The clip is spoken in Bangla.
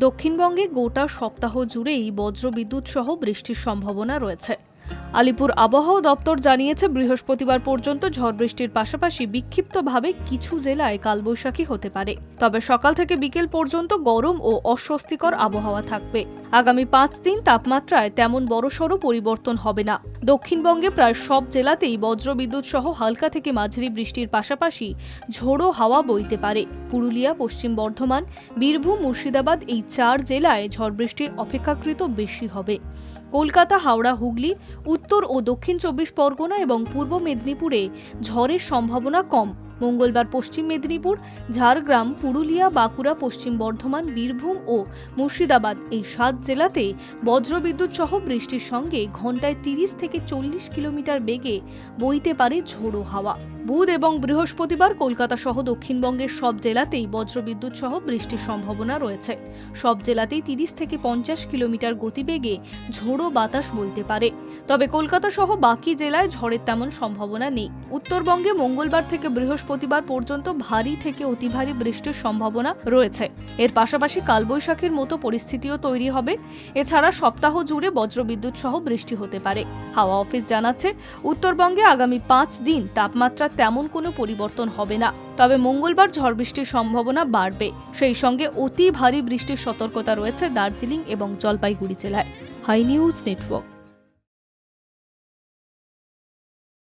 দক্ষিণবঙ্গে গোটা সপ্তাহ জুড়েই বজ্রবিদ্যুৎ সহ বৃষ্টির সম্ভাবনা রয়েছে। আলিপুর আবহাওয়া দপ্তর জানিয়েছে, বৃহস্পতিবার পর্যন্ত ঝড় বৃষ্টির পাশাপাশি বিক্ষিপ্তভাবে কিছু জেলায় কালবৈশাখী হতে পারে। তবে সকাল থেকে বিকেল পর্যন্ত গরম ও অস্বস্তিকর আবহাওয়া থাকবে। আগামী 5 দিন তাপমাত্রায় তেমন বড়সড় পরিবর্তন হবে না। দক্ষিণবঙ্গে প্রায় সব জেলাতেই বজ্রবিদ্যুৎ সহ হালকা থেকে মাঝারি বৃষ্টির পাশাপাশি ঝোড়ো হাওয়া বইতে পারে। পুরুলিয়া, পশ্চিম বর্ধমান, বীরভূম, মুর্শিদাবাদ এই 4 জেলায় ঝড় বৃষ্টি অপেক্ষাকৃত বেশি হবে। কলকাতা, হাওড়া, হুগলি, উত্তর ও দক্ষিণ 24 পরগনা এবং পূর্ব মেদিনীপুরে ঝড়ের সম্ভাবনা কম। মঙ্গলবার পশ্চিম মেদিনীপুর, ঝাড়গ্রাম, পুরুলিয়া, বাঁকুড়া, পশ্চিম বর্ধমান, বীরভূম ও মুর্শিদাবাদ এই 7 জেলাতে বজ্রবিদ্যুৎ সহ বৃষ্টির সঙ্গে ঘন্টায় 30 থেকে 40 কিলোমিটার বেগে বইতে পারে ঝোড়ো হাওয়া। বুধ এবং বৃহস্পতিবার কলকাতা সহ দক্ষিণবঙ্গের সব জেলাতেই বজ্রবিদ্যুৎ সহ বৃষ্টির সম্ভাবনা রয়েছে। সব জেলাতেই 30 থেকে 50 কিলোমিটার গতিবেগে ঝোড়ো বাতাস বইতে পারে। তবে কলকাতা সহ বাকি জেলায় ঝড়ের তেমন সম্ভাবনা নেই। উত্তরবঙ্গে মঙ্গলবার থেকে বৃহস্পতিবার পর্যন্ত ভারী থেকে অতি ভারী বৃষ্টির সম্ভাবনা রয়েছে। এর পাশাপাশি কালবৈশাখীর মতো পরিস্থিতিও তৈরি হবে। এছাড়া সপ্তাহ জুড়ে বজ্রবিদ্যুৎ সহ বৃষ্টি হতে পারে। হাওয়া অফিস জানাচ্ছে, উত্তরবঙ্গে আগামী 5 দিন তাপমাত্রা তেমন কোনো পরিবর্তন হবে না। তবে মঙ্গলবার ঝড় বৃষ্টির সম্ভাবনা বাড়বে। সেই সঙ্গে অতি ভারী বৃষ্টির সতর্কতা রয়েছে দার্জিলিং এবং জলপাইগুড়ি জেলায়। High News network.